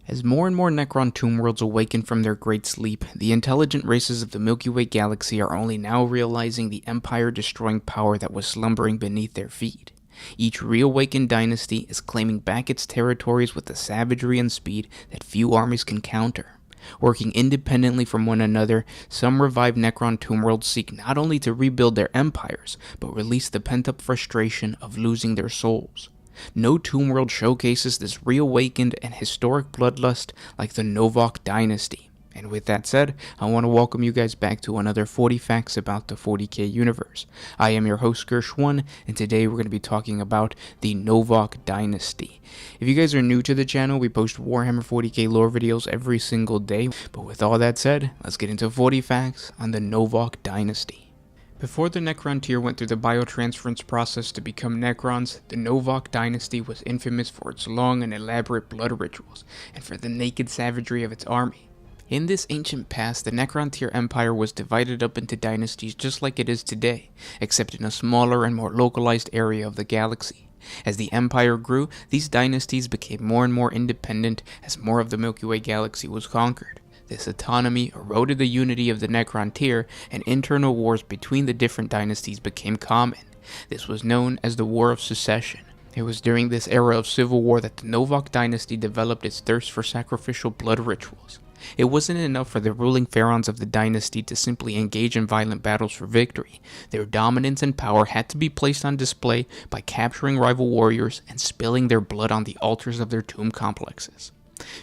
As more and more Necron tomb worlds awaken from their great sleep, the intelligent races of the Milky Way galaxy are only now realizing the empire-destroying power that was slumbering beneath their feet. Each reawakened dynasty is claiming back its territories with a savagery and speed that few armies can counter. Working independently from one another, some revived Necron tomb worlds seek not only to rebuild their empires, but release the pent-up frustration of losing their souls. No tomb world showcases this reawakened and historic bloodlust like the Novok Dynasty. And with that said, I want to welcome you guys back to another 40 Facts about the 40k universe. I am your host Gersh1, and today we're going to be talking about the Novok Dynasty. If you guys are new to the channel, we post Warhammer 40k lore videos every single day. But with all that said, let's get into 40 Facts on the Novok Dynasty. Before the Necron tier went through the biotransference process to become Necrons, the Novok Dynasty was infamous for its long and elaborate blood rituals, and for the naked savagery of its army. In this ancient past, the Necron tier empire was divided up into dynasties just like it is today, except in a smaller and more localized area of the galaxy. As the empire grew, these dynasties became more and more independent as more of the Milky Way galaxy was conquered. This autonomy eroded the unity of the Necron tier, and internal wars between the different dynasties became common. This was known as the War of Succession. It was during this era of civil war that the Novok dynasty developed its thirst for sacrificial blood rituals. It wasn't enough for the ruling pharaohs of the dynasty to simply engage in violent battles for victory. Their dominance and power had to be placed on display by capturing rival warriors and spilling their blood on the altars of their tomb complexes.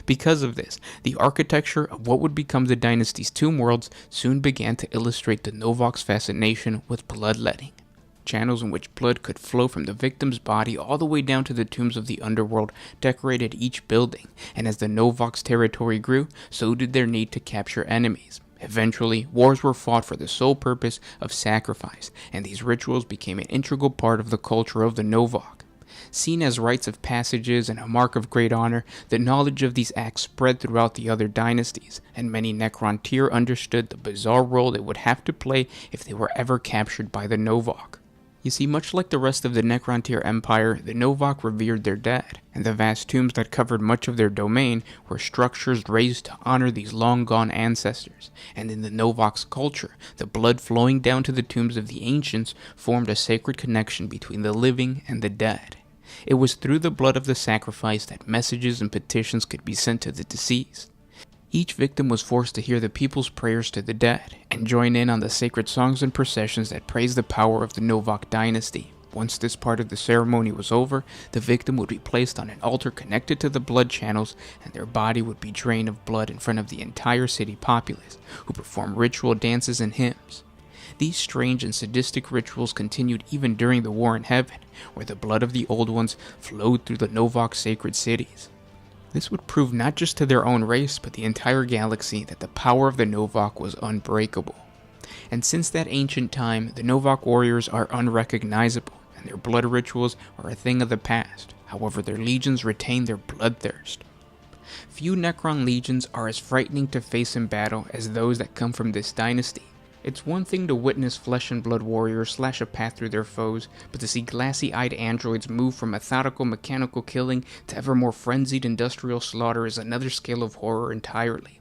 Because of this, the architecture of what would become the dynasty's tomb worlds soon began to illustrate the Novok's fascination with bloodletting. Channels in which blood could flow from the victim's body all the way down to the tombs of the underworld decorated each building, and as the Novok's territory grew, so did their need to capture enemies. Eventually, wars were fought for the sole purpose of sacrifice, and these rituals became an integral part of the culture of the Novok. Seen as rites of passages and a mark of great honor, the knowledge of these acts spread throughout the other dynasties, and many Necron tier understood the bizarre role they would have to play if they were ever captured by the Novok. You see, much like the rest of the Necron tier empire, the Novok revered their dead, and the vast tombs that covered much of their domain were structures raised to honor these long-gone ancestors. And in the Novok's culture, the blood flowing down to the tombs of the ancients formed a sacred connection between the living and the dead. It was through the blood of the sacrifice that messages and petitions could be sent to the deceased. Each victim was forced to hear the people's prayers to the dead, and join in on the sacred songs and processions that praised the power of the Novok dynasty. Once this part of the ceremony was over, the victim would be placed on an altar connected to the blood channels, and their body would be drained of blood in front of the entire city populace, who performed ritual dances and hymns. These strange and sadistic rituals continued even during the War in Heaven, where the blood of the Old Ones flowed through the Novok sacred cities. This would prove not just to their own race, but the entire galaxy that the power of the Novok was unbreakable. And since that ancient time, the Novok warriors are unrecognizable, and their blood rituals are a thing of the past. However, their legions retain their bloodthirst. Few Necron legions are as frightening to face in battle as those that come from this dynasty. It's one thing to witness flesh and blood warriors slash a path through their foes, but to see glassy-eyed androids move from methodical mechanical killing to ever more frenzied industrial slaughter is another scale of horror entirely.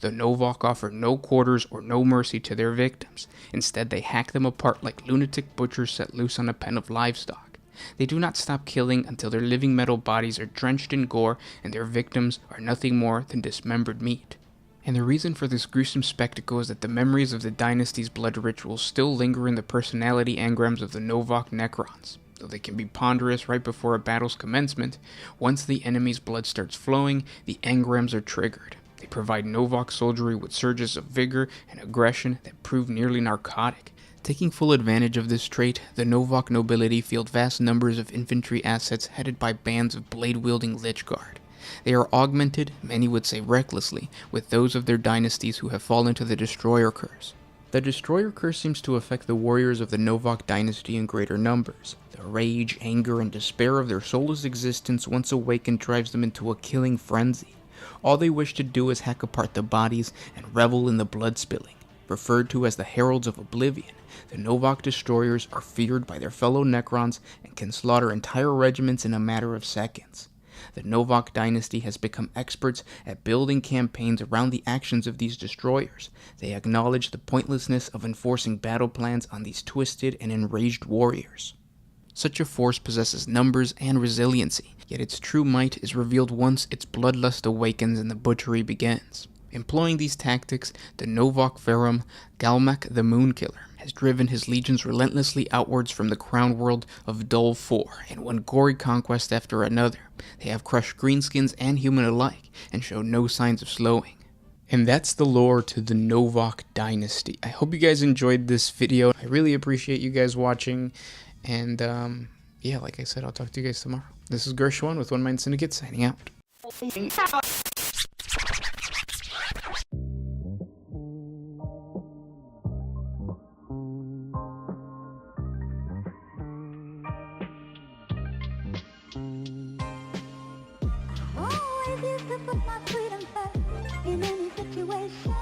The Novok offer no quarters or no mercy to their victims. Instead, they hack them apart like lunatic butchers set loose on a pen of livestock. They do not stop killing until their living metal bodies are drenched in gore and their victims are nothing more than dismembered meat. And the reason for this gruesome spectacle is that the memories of the dynasty's blood rituals still linger in the personality engrams of the Novok Necrons. Though they can be ponderous right before a battle's commencement, once the enemy's blood starts flowing, the engrams are triggered. They provide Novok soldiery with surges of vigor and aggression that prove nearly narcotic. Taking full advantage of this trait, the Novok nobility field vast numbers of infantry assets headed by bands of blade-wielding Lich Guard. They are augmented, many would say recklessly, with those of their dynasties who have fallen to the Destroyer Curse. The Destroyer Curse seems to affect the warriors of the Novok dynasty in greater numbers. The rage, anger, and despair of their soulless existence once awakened drives them into a killing frenzy. All they wish to do is hack apart the bodies and revel in the blood spilling. Referred to as the Heralds of Oblivion, the Novok Destroyers are feared by their fellow Necrons and can slaughter entire regiments in a matter of seconds. The Novok dynasty has become experts at building campaigns around the actions of these destroyers. They acknowledge the pointlessness of enforcing battle plans on these twisted and enraged warriors. Such a force possesses numbers and resiliency, yet its true might is revealed once its bloodlust awakens and the butchery begins. Employing these tactics, the Novok Pharaoh, Galmak the Moonkiller, has driven his legions relentlessly outwards from the crown world of Dol 4 in one gory conquest after another. They have crushed greenskins and human alike, and show no signs of slowing. And that's the lore to the Novok dynasty. I hope you guys enjoyed this video. I really appreciate you guys watching. And, yeah, like I said, I'll talk to you guys tomorrow. This is Gershwan with One Mind Syndicate, signing out. Always used to put my freedom first in any situation.